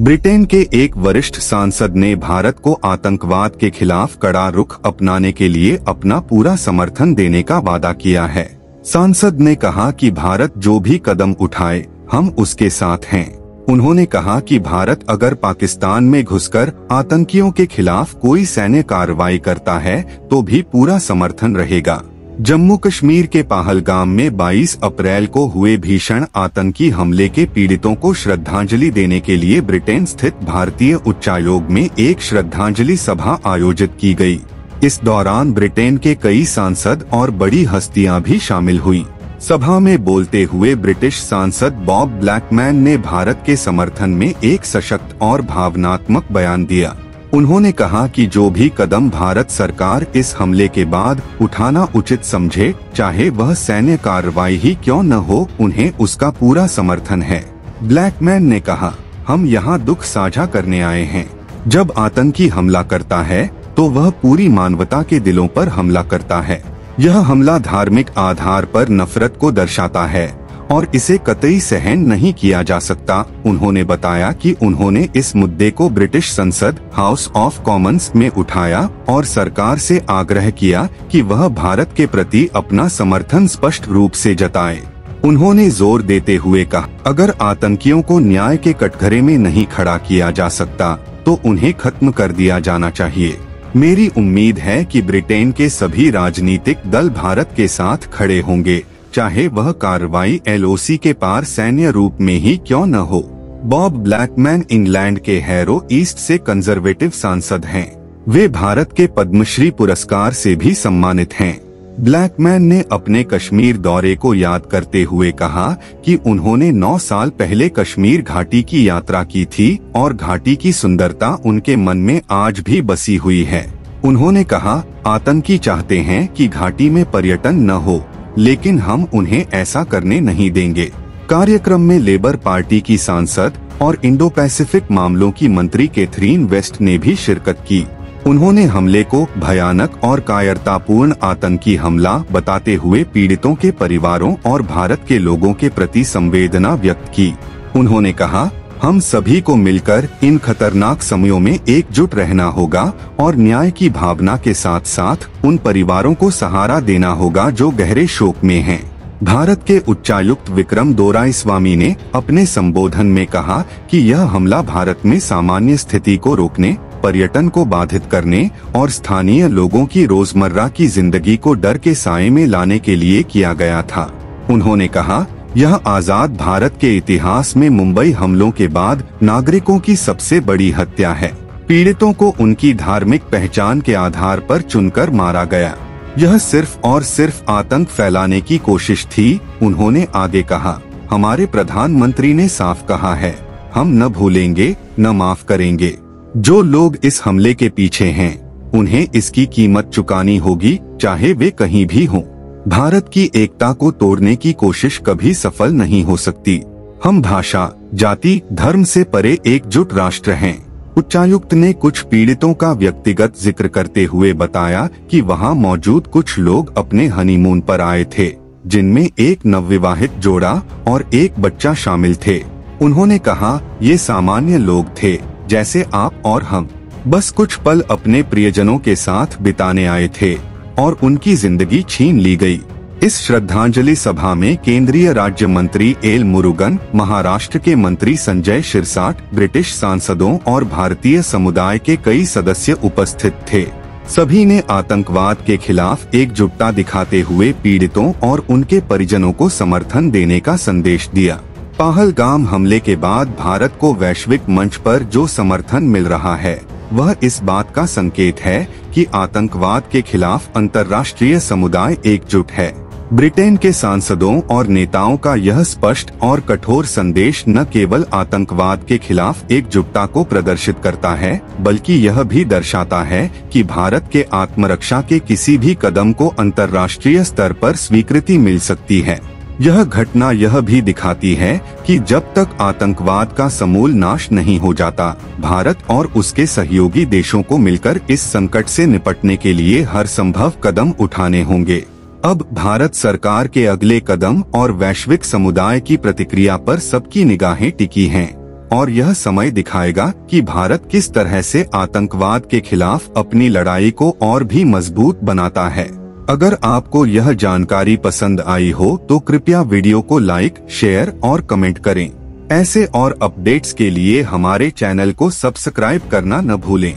Britain के एक वरिष्ठ सांसद ने भारत को आतंकवाद के खिलाफ कड़ा रुख अपनाने के लिए अपना पूरा समर्थन देने का वादा किया है। सांसद ने कहा कि भारत जो भी कदम उठाए हम उसके साथ हैं। उन्होंने कहा कि भारत अगर पाकिस्तान में घुसकर आतंकियों के खिलाफ कोई सैन्य कार्रवाई करता है तो भी पूरा समर्थन रहेगा। जम्मू कश्मीर के पहलगाम में 22 अप्रैल को हुए भीषण आतंकी हमले के पीड़ितों को श्रद्धांजलि देने के लिए ब्रिटेन स्थित भारतीय उच्चायोग में एक श्रद्धांजलि सभा आयोजित की गई। इस दौरान ब्रिटेन के कई सांसद और बड़ी हस्तियां भी शामिल हुई। सभा में बोलते हुए ब्रिटिश सांसद बॉब ब्लैकमैन ने भारत के समर्थन में एक सशक्त और भावनात्मक बयान दिया। उन्होंने कहा कि जो भी कदम भारत सरकार इस हमले के बाद उठाना उचित समझे, चाहे वह सैन्य कार्रवाई ही क्यों न हो, उन्हें उसका पूरा समर्थन है। ब्लैकमैन ने कहा, हम यहाँ दुख साझा करने आए हैं। जब आतंकी हमला करता है तो वह पूरी मानवता के दिलों पर हमला करता है। यह हमला धार्मिक आधार पर नफरत को दर्शाता है और इसे कतई सहन नहीं किया जा सकता। उन्होंने बताया कि उन्होंने इस मुद्दे को ब्रिटिश संसद हाउस ऑफ कॉमन्स में उठाया और सरकार से आग्रह किया कि वह भारत के प्रति अपना समर्थन स्पष्ट रूप से जताए। उन्होंने जोर देते हुए कहा, अगर आतंकियों को न्याय के कटघरे में नहीं खड़ा किया जा सकता तो उन्हें खत्म कर दिया जाना चाहिए। मेरी उम्मीद है कि ब्रिटेन के सभी राजनीतिक दल भारत के साथ खड़े होंगे, चाहे वह कार्रवाई LOC के पार सैन्य रूप में ही क्यों न हो। बॉब ब्लैकमैन इंग्लैंड के हैरो ईस्ट से कंजर्वेटिव सांसद हैं। वे भारत के पद्मश्री पुरस्कार से भी सम्मानित हैं। ब्लैकमैन ने अपने कश्मीर दौरे को याद करते हुए कहा कि उन्होंने 9 साल पहले कश्मीर घाटी की यात्रा की थी और घाटी की सुंदरता उनके मन में आज भी बसी हुई है। उन्होंने कहा, आतंकी चाहते हैं कि घाटी में पर्यटन न हो, लेकिन हम उन्हें ऐसा करने नहीं देंगे। कार्यक्रम में लेबर पार्टी की सांसद और इंडो पैसिफिक मामलों की मंत्री कैथरीन वेस्ट ने भी शिरकत की। उन्होंने हमले को भयानक और कायरतापूर्ण आतंकी हमला बताते हुए पीड़ितों के परिवारों और भारत के लोगों के प्रति संवेदना व्यक्त की। उन्होंने कहा, हम सभी को मिलकर इन खतरनाक समयों में एकजुट रहना होगा और न्याय की भावना के साथ साथ उन परिवारों को सहारा देना होगा जो गहरे शोक में हैं। भारत के उच्चायुक्त विक्रम दोराईस्वामी ने अपने संबोधन में कहा कि यह हमला भारत में सामान्य स्थिति को रोकने, पर्यटन को बाधित करने और स्थानीय लोगों की रोजमर्रा की जिंदगी को डर के साए में लाने के लिए किया गया था। उन्होंने कहा, यह आजाद भारत के इतिहास में मुंबई हमलों के बाद नागरिकों की सबसे बड़ी हत्या है। पीड़ितों को उनकी धार्मिक पहचान के आधार पर चुनकर मारा गया। यह सिर्फ और सिर्फ आतंक फैलाने की कोशिश थी। उन्होंने आगे कहा, हमारे प्रधानमंत्री ने साफ कहा है, हम न भूलेंगे न माफ करेंगे। जो लोग इस हमले के पीछे हैं, उन्हें इसकी कीमत चुकानी होगी, चाहे वे कहीं भी हों। भारत की एकता को तोड़ने की कोशिश कभी सफल नहीं हो सकती। हम भाषा, जाति, धर्म से परे एकजुट राष्ट्र हैं। उच्चायुक्त ने कुछ पीड़ितों का व्यक्तिगत जिक्र करते हुए बताया कि वहां मौजूद कुछ लोग अपने हनीमून पर आए थे, जिनमें एक नवविवाहित जोड़ा और एक बच्चा शामिल थे। उन्होंने कहा, ये सामान्य लोग थे जैसे आप और हम, बस कुछ पल अपने प्रियजनों के साथ बिताने आए थे और उनकी जिंदगी छीन ली गई। इस श्रद्धांजलि सभा में केंद्रीय राज्य मंत्री एल मुरुगन, महाराष्ट्र के मंत्री संजय शिरसाट, ब्रिटिश सांसदों और भारतीय समुदाय के कई सदस्य उपस्थित थे। सभी ने आतंकवाद के खिलाफ एकजुटता दिखाते हुए पीड़ितों और उनके परिजनों को समर्थन देने का संदेश दिया। पहलगाम हमले के बाद भारत को वैश्विक मंच पर जो समर्थन मिल रहा है, वह इस बात का संकेत है कि आतंकवाद के खिलाफ अंतर्राष्ट्रीय समुदाय एकजुट है। ब्रिटेन के सांसदों और नेताओं का यह स्पष्ट और कठोर संदेश न केवल आतंकवाद के खिलाफ एकजुटता को प्रदर्शित करता है, बल्कि यह भी दर्शाता है कि भारत के आत्मरक्षा के किसी भी कदम को अंतर्राष्ट्रीय स्तर पर स्वीकृति मिल सकती है। यह घटना यह भी दिखाती है कि जब तक आतंकवाद का समूल नाश नहीं हो जाता, भारत और उसके सहयोगी देशों को मिलकर इस संकट से निपटने के लिए हर संभव कदम उठाने होंगे। अब भारत सरकार के अगले कदम और वैश्विक समुदाय की प्रतिक्रिया पर सबकी निगाहें टिकी हैं। और यह समय दिखाएगा कि भारत किस तरह से आतंकवाद के खिलाफ अपनी लड़ाई को और भी मजबूत बनाता है। अगर आपको यह जानकारी पसंद आई हो तो कृपया वीडियो को लाइक, शेयर और कमेंट करें। ऐसे और अपडेट्स के लिए हमारे चैनल को सब्सक्राइब करना न भूलें।